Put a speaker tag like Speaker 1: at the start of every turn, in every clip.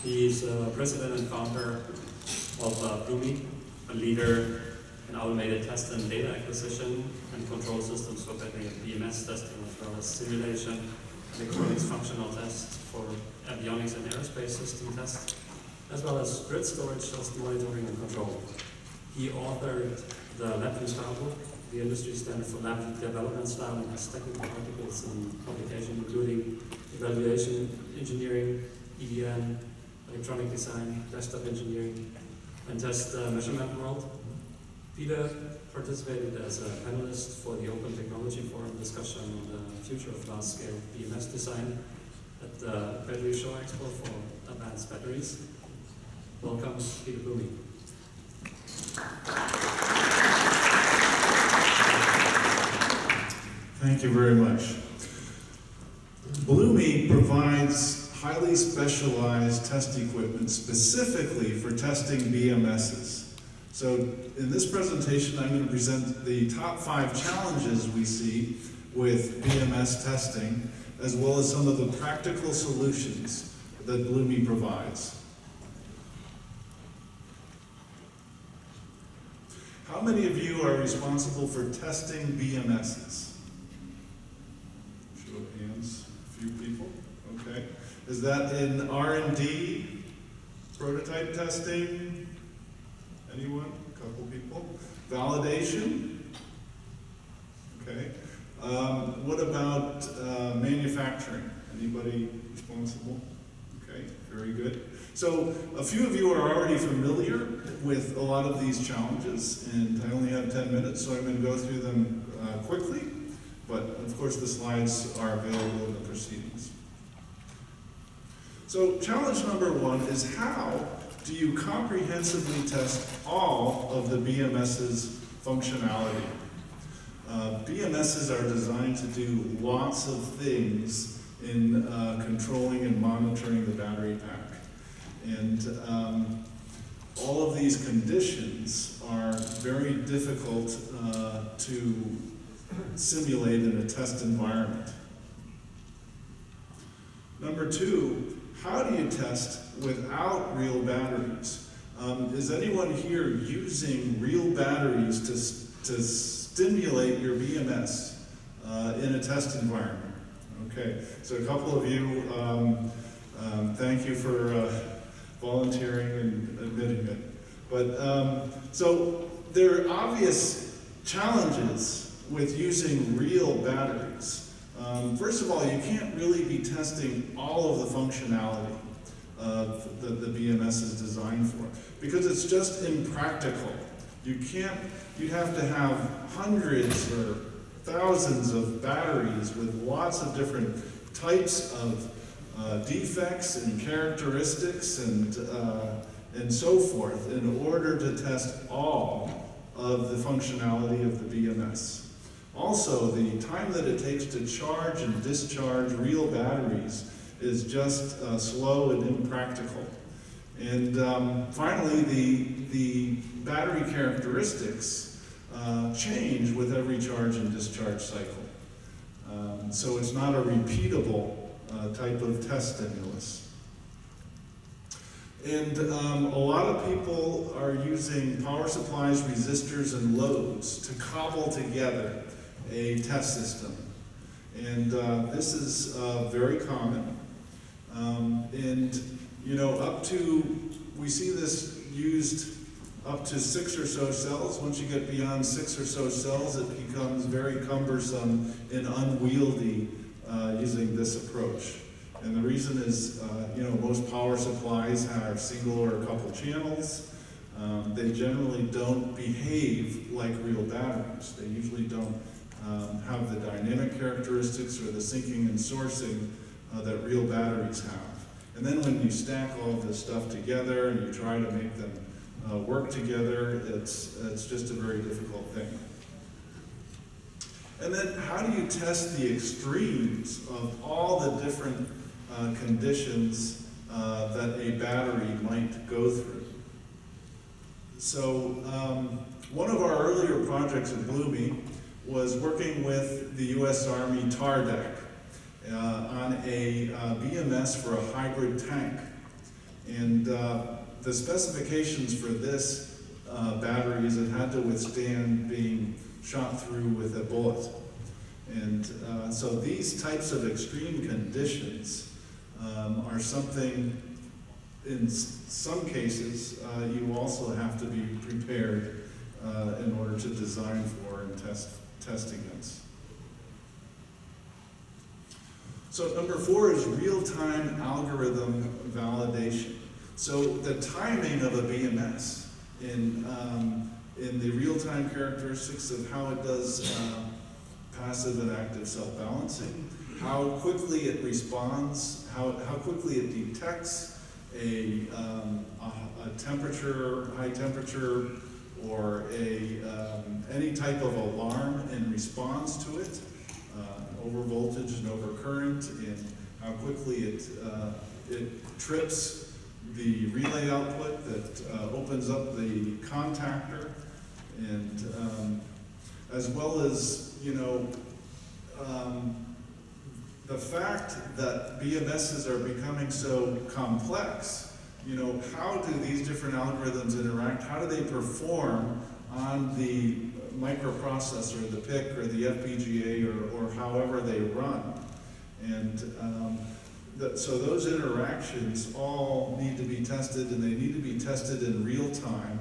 Speaker 1: He's president and founder of Bloomy, a leader in automated test and data acquisition and control systems for battery and BMS testing, as well as simulation, electronics functional tests for avionics and aerospace system tests, as well as grid storage test monitoring and control. He authored the Lab Style book, the industry standard for lab development style, and has technical articles and publication including evaluation engineering, EDN, electronic design, desktop engineering, and test measurement world. Peter participated as a panelist for the Open Technology Forum discussion on the future of large-scale BMS design at the Battery Show Expo for Advanced Batteries. Welcome, Peter Blume.
Speaker 2: Thank you very much. Bloomy provides highly specialized test equipment specifically for testing BMSs. So in this presentation, I'm going to present the top 5 challenges we see with BMS testing, as well as some of the practical solutions that Bloomy provides. How many of you are responsible for testing BMSs? Show of hands, a few people, okay. Is that in R&D, prototype testing? Anyone? A couple people. Validation? Okay. What about manufacturing? Anybody responsible? Okay, very good. So a few of you are already familiar with a lot of these challenges, and I only have 10 minutes, so I'm going to go through them quickly, but of course the slides are available in the proceedings. So challenge number 1 is, how do you comprehensively test all of the BMS's functionality? BMSs are designed to do lots of things in controlling and monitoring the battery pack. And all of these conditions are very difficult to simulate in a test environment. Number 2, how do you test without real batteries? Is anyone here using real batteries to stimulate your BMS in a test environment? Okay, so a couple of you, thank you for volunteering and admitting it. But so there are obvious challenges with using real batteries. First of all, you can't really be testing all of the functionality that the BMS is designed for, because it's just impractical. You'd have to have hundreds or thousands of batteries with lots of different types of defects and characteristics and so forth in order to test all of the functionality of the BMS. Also, the time that it takes to charge and discharge real batteries is just slow and impractical. And finally, the battery characteristics change with every charge and discharge cycle. So it's not a repeatable type of test stimulus. And a lot of people are using power supplies, resistors, and loads to cobble together a test system. And this is very common. And you know, we see this used up to 6 or so cells. Once you get beyond 6 or so cells, it becomes very cumbersome and unwieldy using this approach. And the reason is, you know, most power supplies have single or a couple channels. They generally don't behave like real batteries. They usually don't have the dynamic characteristics or the sinking and sourcing that real batteries have. And then when you stack all of this stuff together and you try to make them work together, it's just a very difficult thing. And then how do you test the extremes of all the different conditions that a battery might go through? So one of our earlier projects at Bloomy was working with the U.S. Army TAR deck on a BMS for a hybrid tank. the specifications for this battery is it had to withstand being shot through with a bullet. And so these types of extreme conditions are something, in some cases, you also have to be prepared in order to design for and test against. So number 4 is real-time algorithm validation. So the timing of a BMS in the real-time characteristics of how it does passive and active self-balancing, how quickly it responds, how quickly it detects a temperature, high temperature, or any type of alarm and responds to it, over voltage and over current, and how quickly it trips the relay output that opens up the contactor, and as well as, the fact that BMSs are becoming so complex, how do these different algorithms interact? How do they perform on the microprocessor, the PIC or the FPGA, or however they run? And so those interactions all need to be tested, and they need to be tested in real time,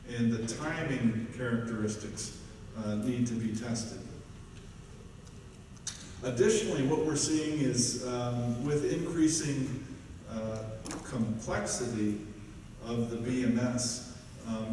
Speaker 2: and the timing characteristics need to be tested. Additionally, what we're seeing is with increasing complexity of the BMS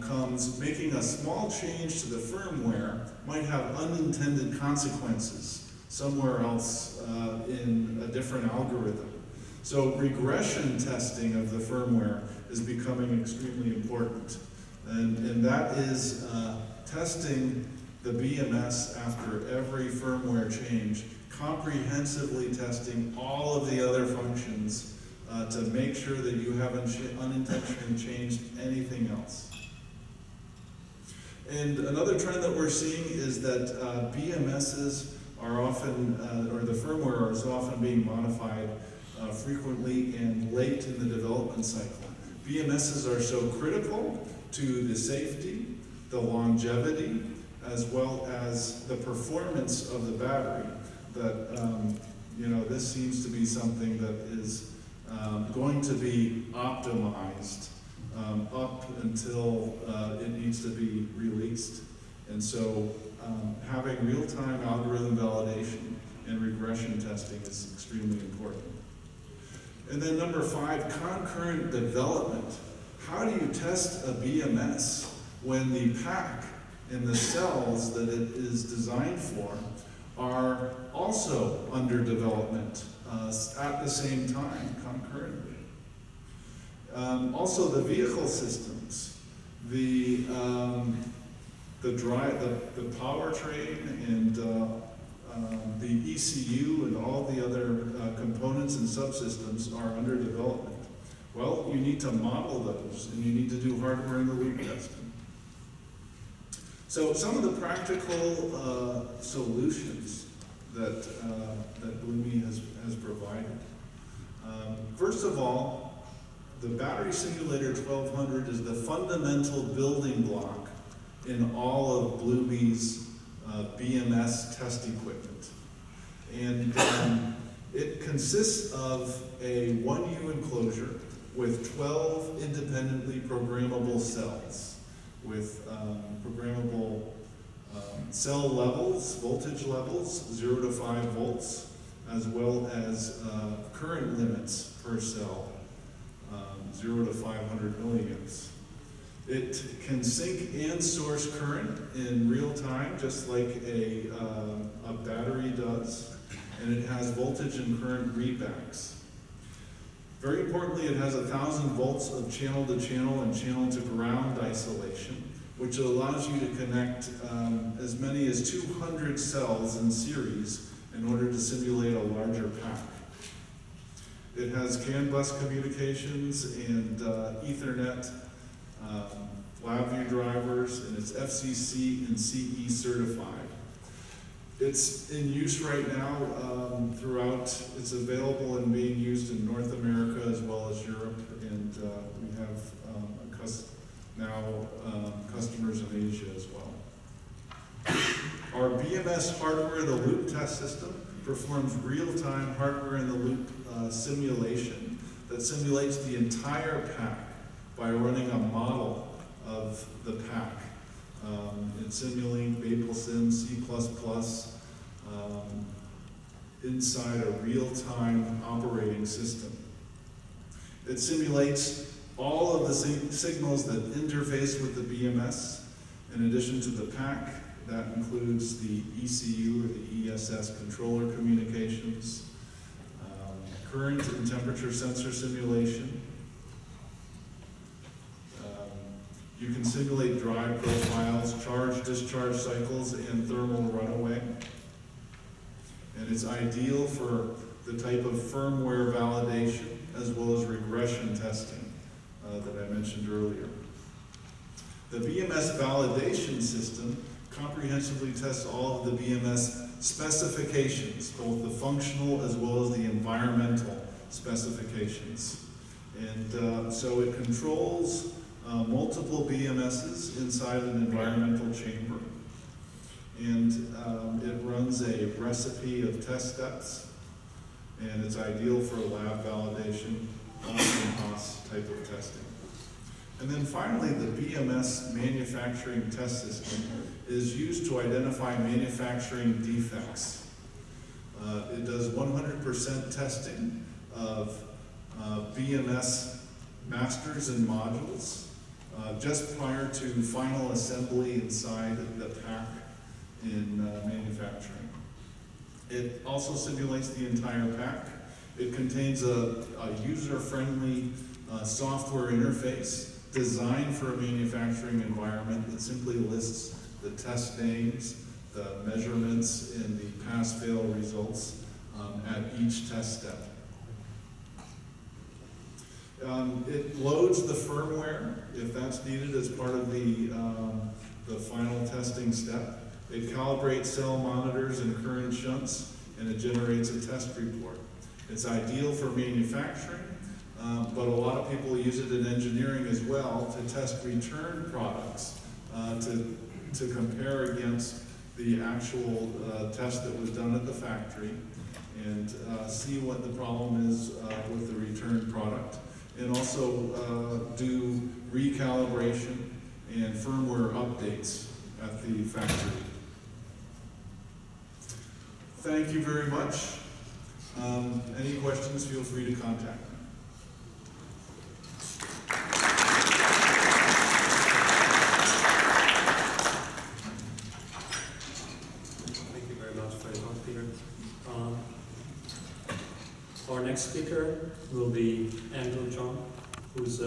Speaker 2: comes making a small change to the firmware might have unintended consequences somewhere else in a different algorithm. So regression testing of the firmware is becoming extremely important. And that is testing the BMS after every firmware change, comprehensively testing all of the other functions to make sure that you haven't unintentionally changed anything else. And another trend that we're seeing is that BMSs are often, or the firmware is often being modified frequently and late in the development cycle. BMSs are so critical to the safety, the longevity, as well as the performance of the battery that, this seems to be something that is going to be optimized up until it needs to be released. And so having real-time algorithm validation and regression testing is extremely important. And then number 5, concurrent development. How do you test a BMS when the pack and the cells that it is designed for are also under development at the same time, concurrently? Also, the vehicle systems, the powertrain, and the ECU, and all the other components and subsystems are under development. Well, you need to model those, and you need to do hardware-in-the-loop testing. So some of the practical solutions that Bloomy has provided. First of all, the Battery Simulator 1200 is the fundamental building block in all of Bloomy's BMS test equipment. And it consists of a 1U enclosure with 12 independently programmable cells with programmable cell levels, voltage levels, 0 to 5 volts, as well as current limits per cell, 0 to 500 milliamps. It can sync and source current in real time, just like a battery does, and it has voltage and current readbacks. Very importantly, it has 1,000 volts of channel-to-channel and channel-to-ground isolation, which allows you to connect as many as 200 cells in series in order to simulate a larger pack. It has CAN bus communications and Ethernet, LabVIEW drivers, and it's FCC and CE certified. It's in use right now throughout. It's available and being used in North America as well as Europe, and we BMS hardware-in-the-loop test system performs real-time hardware-in-the-loop simulation that simulates the entire pack by running a model of the pack. It's simulating Sim, C++, inside a real-time operating system. It simulates all of the signals that interface with the BMS. In addition to the pack, that includes the ECU or the ESS controller communications, current and temperature sensor simulation. You can simulate drive profiles, charge-discharge cycles, and thermal runaway. And it's ideal for the type of firmware validation as well as regression testing that I mentioned earlier. The BMS validation system comprehensively tests all of the BMS specifications, both the functional as well as the environmental specifications. And so it controls multiple BMSs inside an environmental chamber. And it runs a recipe of test steps, and it's ideal for lab validation, on-and-off type of testing. And then finally, the BMS manufacturing test system is used to identify manufacturing defects. It does 100% testing of BMS masters and modules just prior to final assembly inside the pack in manufacturing. It also simulates the entire pack. It contains a user-friendly software interface designed for a manufacturing environment that simply lists the test names, the measurements, and the pass-fail results at each test step. It loads the firmware if that's needed as part of the final testing step. It calibrates cell monitors and current shunts, and it generates a test report. It's ideal for manufacturing, but a lot of people use it in engineering as well to test return products, to compare against the actual test that was done at the factory and see what the problem is with the returned product, and also do recalibration and firmware updates at the factory. Thank you very much. Any questions, feel free to contact me.
Speaker 1: Thank you very much for your talk, Peter. Our next speaker will be Andrew John, who's